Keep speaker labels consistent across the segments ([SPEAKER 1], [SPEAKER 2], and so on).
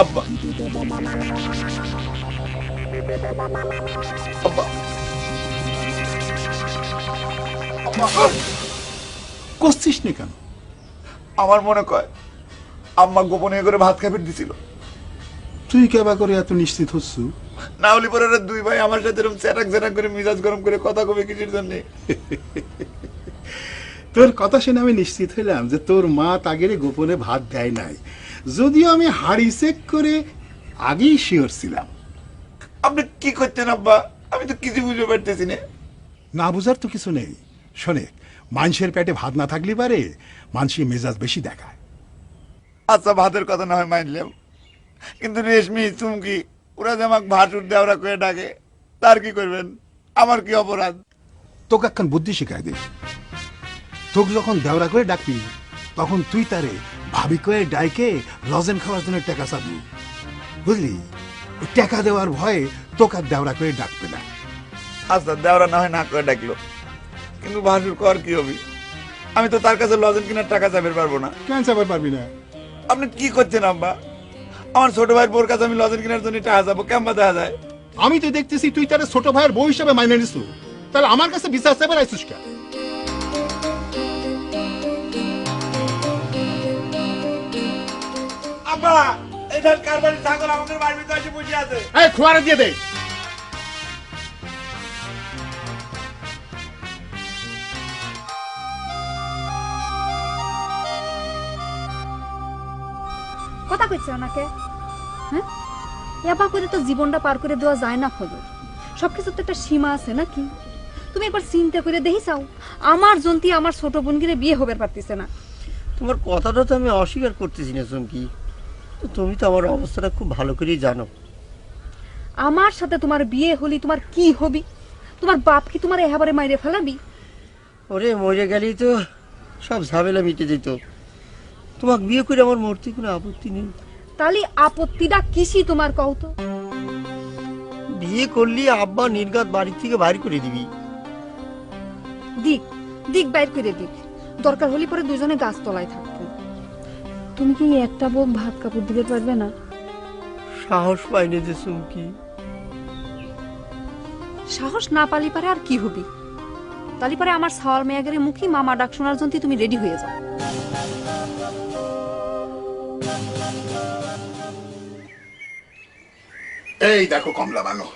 [SPEAKER 1] আব্বা আব্বা
[SPEAKER 2] কষছিস নি কেন?
[SPEAKER 1] আমার মনে কয় আম্মা গোপনে করে ভাত খাবির দিছিল।
[SPEAKER 2] তুই কেবা করে এত নিশ্চিত হচ্ছু?
[SPEAKER 1] না হলে পরে ওরা দুই ভাই আমার সাথে এরকম চ্যাটাক চ্যাটাক করে মিজাজ গরম করে কথা কবে কিসের জন্য?
[SPEAKER 2] তোর কথা শুনে আমি নিশ্চিত হইলাম যে তোর মা তাগেরে গোপনে ভাত দেয় নাই, যদিও আমি হাড়ি চেক করে আগেই শিওর ছিলাম।
[SPEAKER 1] আপনি কি করতেন আব্বা? আমি তো কিছু বুঝতে পারতেছি না।
[SPEAKER 2] না বুঝার তো কিছু নেই। শোনে, মানুষের পেটে ভাত না থাকলে পারে মানুষের মেজাজ বেশি দেখায়।
[SPEAKER 1] আচ্ছা ভাতের কথা না হয় মানলাম, কিন্তু রেশমি চুমকি ওরা যে আমাকে ভাসুর দেওয়া করে ডাকে, তার কি করবেন? আমার কি অপরাধ?
[SPEAKER 2] তোকে একখান বুদ্ধি শিখাই দে। তোকে যখন দেওরা করে ডাকবি তখন তুই তারে ভাবি করে ডাইকে লজেন খাওয়ার জন্য টাকা চাবি, বুঝলি? ওই টাকা দেওয়ার ভয়ে তোকে আর দেওরা করে ডাকবে না।
[SPEAKER 1] আচ্ছা দেওরা না হয় না করে ডাকলো, কিন্তু ভাসুর কর কি হবি? আমি তো তার কাছে লজেন কিনার টাকা চাবের পারবো না।
[SPEAKER 2] কেন চাবার পারবি না?
[SPEAKER 1] আপনি কি করছেন আব্বা? আমার ছোট ভাইয়ের বোর কাছে আমি লজেন কেনার জন্য টাকা যাবো, কেমন দেখা যায়?
[SPEAKER 2] আমি তো দেখতেছি তুই তার ছোট ভাইয়ের বউ হিসাবে মাইনে নিস, তাহলে আমার কাছে বিশ্বাস চাপে রাইছিস কেন?
[SPEAKER 1] আব্বা এটা কারবারি ছাগল আমাদের বাড়ির ভিতরে এসে বসে আছে।
[SPEAKER 2] এই খোয়ারে দিয়ে দে।
[SPEAKER 3] কথা কইছে ওনাকে, হ্যাঁ? এবার করে তো জীবনটা পার করে দেওয়া যায় না খোঁজো। সবকিছুর তো একটা সীমা আছে নাকি? তুমি একবার চিন্তা করে দেখি চাও, আমার জন্তি আমার ছোট বোনগিরে বিয়ে হবার পারতেছে না।
[SPEAKER 4] তোমার কথাটা তো আমি অস্বীকার করতেছি না চুমকি, তো তুমি তো আমার অবস্থাটা খুব ভালো করেই জানো।
[SPEAKER 3] আমার সাথে তোমার বিয়ে হলি তোমার কি হবি? তোমার বাপ কি তোমার এবারে মাইরে ফেলাবি?
[SPEAKER 4] ওরে মরে গেলেই তো সব ঝামেলা মিটে যেত। তোমাকে বিয়ে করে আমার মরতে কোনো আপত্তি নেই।
[SPEAKER 3] তাহলে আপত্তিটা কিসি তোমার কও তো?
[SPEAKER 4] বিয়ে করলি আব্বা নির্ঘাত বাড়ি থেকে বাইর করে দিবি।
[SPEAKER 3] দিক দিক বাইর করে দিক, দরকার হলে পরে দুজনে গাছ তলায় থাকবো। তুমি কি একটা বউ ভাত কাপড় দিতে পারবে না?
[SPEAKER 4] সাহস পাইনি যে চুমকি।
[SPEAKER 3] সাহস না পালি পারে আর কি হবি? তালি পারে আমার সাওয়াল মেয়াগের মুখী মামা ডাক শোনার জন্য তুমি রেডি হয়ে যাও।
[SPEAKER 2] এই দেখো কমলা বানো,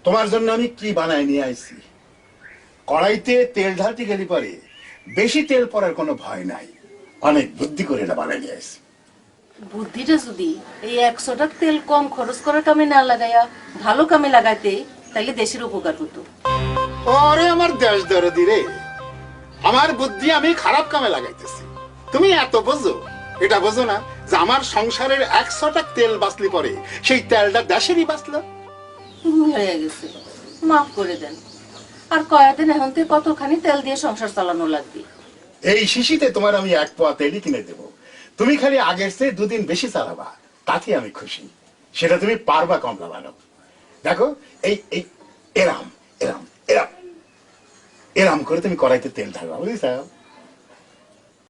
[SPEAKER 2] তোমার জন্য আমি কি বানায় নিয়ে আইছি। কড়াইতে তেল ঢালতে গেলে পরে বেশি তেল পড়ার কোনো ভয় নাই, অনেক বুদ্ধি করে এটা বানায় নিয়ে আইছি।
[SPEAKER 5] বুদ্ধিটা যদি এই 100 টাকা তেল কম খরচ করার কামে না লাগাইয়া ভালো কামে লাগাইতে, তাইলে দেশের উপকার হতো।
[SPEAKER 2] ওরে আমার দেশ দরদি রে, আমার বুদ্ধি আমি খারাপ কামে লাগাইতেছি। তুমি এত বোঝো, এটা বোঝো না যে আমার সংসারের 100 টাকা তেল বাঁচলি পরে সেই তেলটা দেশেরই বাঁচলো।
[SPEAKER 5] ভুল হয়ে গেছে, মাফ করে দেন। আর কয়েকদিন এখন থেকে কতখানি তেল দিয়ে সংসার চালানো লাগবে?
[SPEAKER 2] এই শিশিতে তোমার আমি 1 পোয়া তেলই কিনে দেব, তুমি খালি আগের চেয়ে 2 দিন বেশি চালাবা, তাতে আমি খুশি। সেটা তুমি পারবা কমলা বানো। দেখো এই এই এরাম এরাম এরাম এরাম করে তুমি কড়াইতে তেল ঢালবা, বুঝেছ?